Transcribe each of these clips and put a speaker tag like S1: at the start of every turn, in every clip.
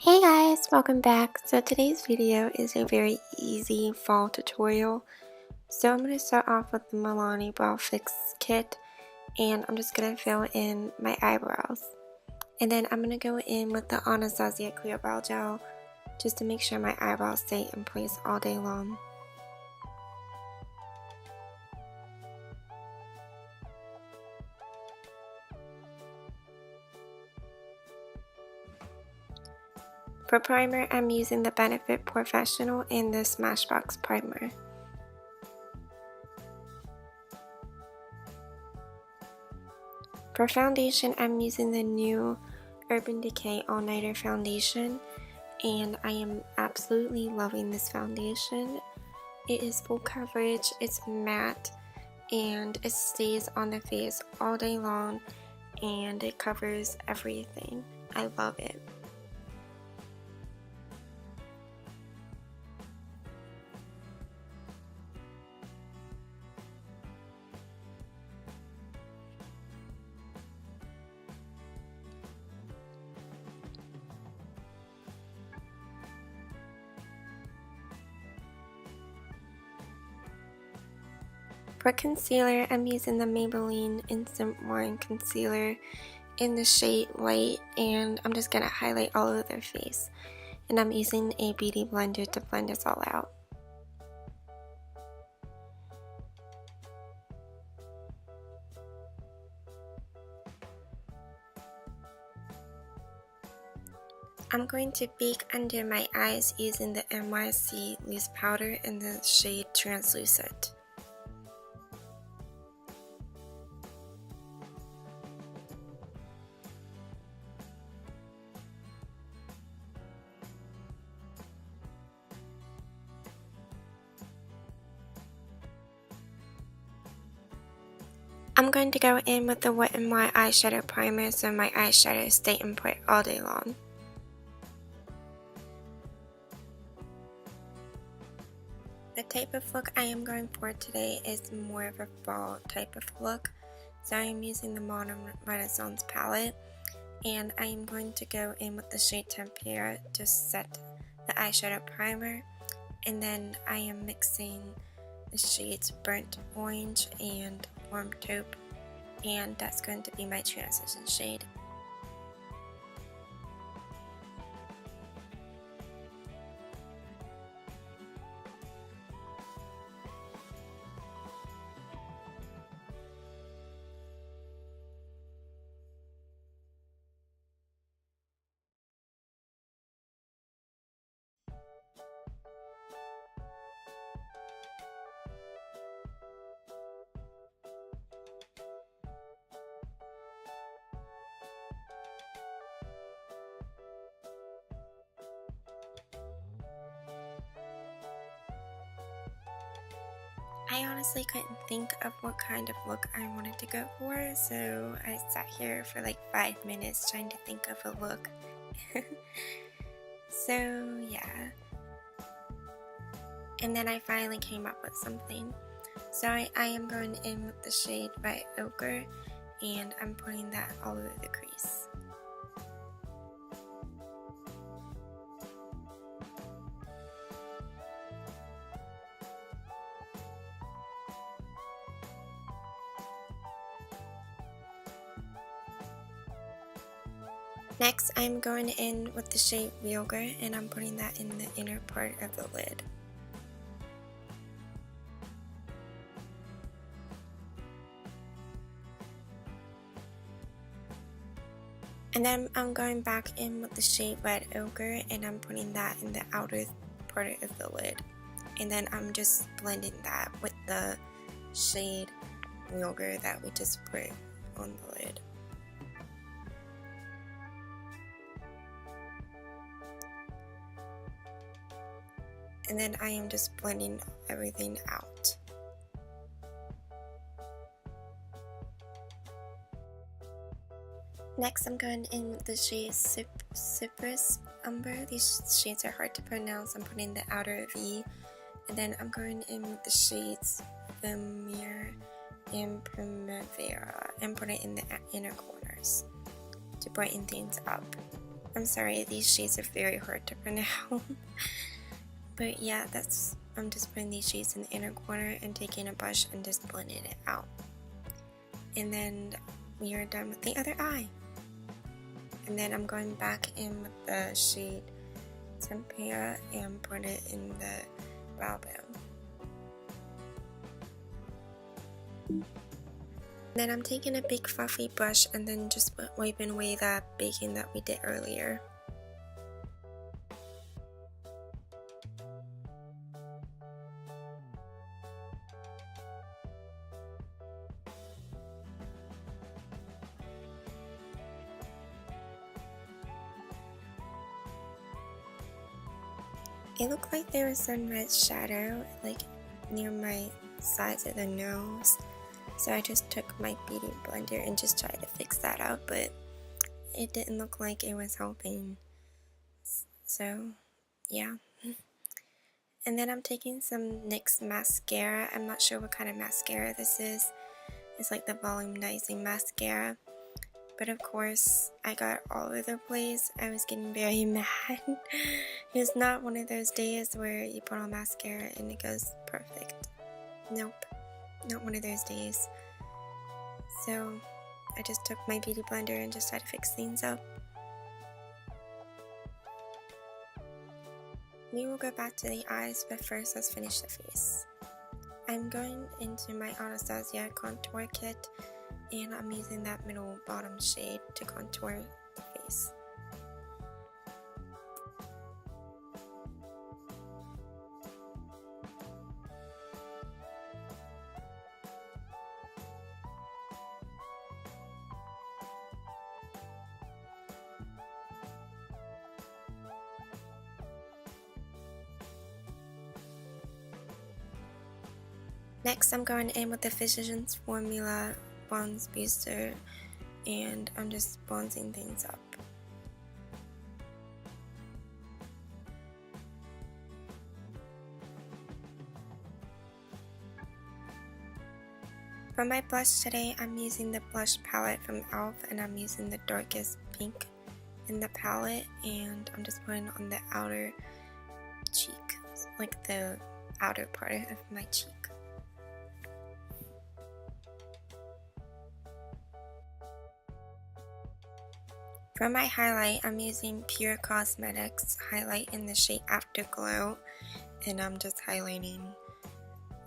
S1: Hey guys, welcome back. So today's video is a very easy fall tutorial. So I'm going to start off with the Milani Brow Fix Kit, and I'm just going to fill in my eyebrows. And then I'm going to go in with the Anastasia Clear Brow Gel just to make sure my eyebrows stay in place all day long. For primer, I'm using the Benefit Professional and the Smashbox Primer. For foundation, I'm using the new Urban Decay All Nighter Foundation, and I am absolutely loving this foundation. It is full coverage, it's matte, and it stays on the face all day long, and it covers everything. I love it. For concealer, I'm using the Maybelline Instant Wine Concealer in the shade Light, and I'm just going to highlight all over their face. And I'm using a beauty blender to blend this all out. I'm going to bake under my eyes using the NYC Loose Powder in the shade Translucent. I'm going to go in with the Wet n Wild eyeshadow primer so my eyeshadows stay in place all day long. The type of look I am going for today is more of a fall type of look. So I am using the Modern Renaissance palette, and I am going to go in with the shade Tempera to set the eyeshadow primer, and then I am mixing the shades Burnt Orange and Warm Taupe, and that's going to be my transition shade. I honestly couldn't think of what kind of look I wanted to go for, so I sat here for like 5 minutes trying to think of a look. So yeah. And then I finally came up with something. So I am going in with the shade White Ochre, and I'm putting that all over the crease. Next, I'm going in with the shade Yogurt, and I'm putting that in the inner part of the lid. And then I'm going back in with the shade Red Ochre, and I'm putting that in the outer part of the lid. And then I'm just blending that with the shade Yogurt that we just put on the lid. And then I am just blending everything out. Next, I'm going in with the shade Cypress Umber. These shades are hard to pronounce. I'm putting the outer V. And then I'm going in with the shades Vermeer and Primavera and put it in the inner corners to brighten things up. I'm sorry, these shades are very hard to pronounce. But yeah, I'm just putting these shades in the inner corner and taking a brush and just blending it out. And then we are done with the other eye. And then I'm going back in with the shade Tempera and put it in the brow bone. Then I'm taking a big fluffy brush and then just wiping away that baking that we did earlier. It looked like there was some red shadow like near my sides of the nose, so I just took my beauty blender and just tried to fix that out, but it didn't look like it was helping. So yeah. And then I'm taking some NYX mascara. I'm not sure what kind of mascara this is. It's like the volumizing mascara. But of course, I got all over the place. I was getting very mad. It's not one of those days where you put on mascara and it goes perfect. Nope, not one of those days. So I just took my beauty blender and just tried to fix things up. We will go back to the eyes, but first let's finish the face. I'm going into my Anastasia contour kit, and I'm using that middle bottom shade to contour the face. Next, I'm going in with the Physicians Formula Bronze Booster, and I'm just bronzing things up. For my blush today, I'm using the blush palette from e.l.f. and I'm using the darkest pink in the palette, and I'm just putting it on the outer cheek, like the outer part of my cheek. For my highlight, I'm using Pure Cosmetics highlight in the shade Afterglow, and I'm just highlighting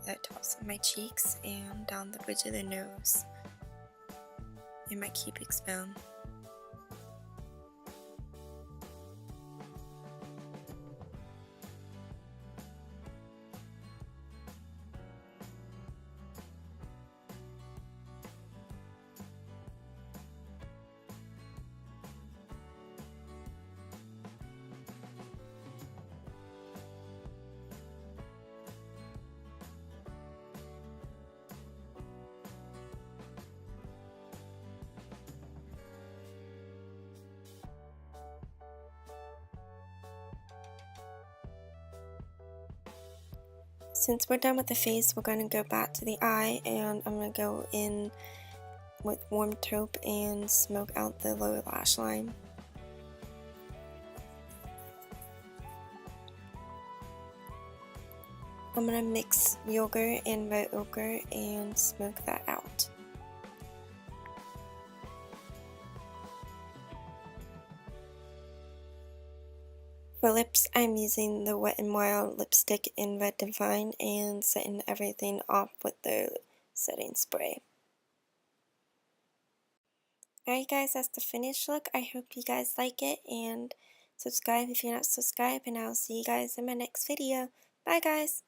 S1: the tops of my cheeks and down the bridge of the nose and my cupid's bone. Since we're done with the face, we're going to go back to the eye, and I'm going to go in with warm taupe and smoke out the lower lash line. I'm going to mix yogurt and red ochre and smoke that out. For lips, I'm using the Wet n Wild lipstick in Red Divine and setting everything off with the setting spray. Alright guys, that's the finished look. I hope you guys like it, and subscribe if you're not subscribed, and I'll see you guys in my next video. Bye guys!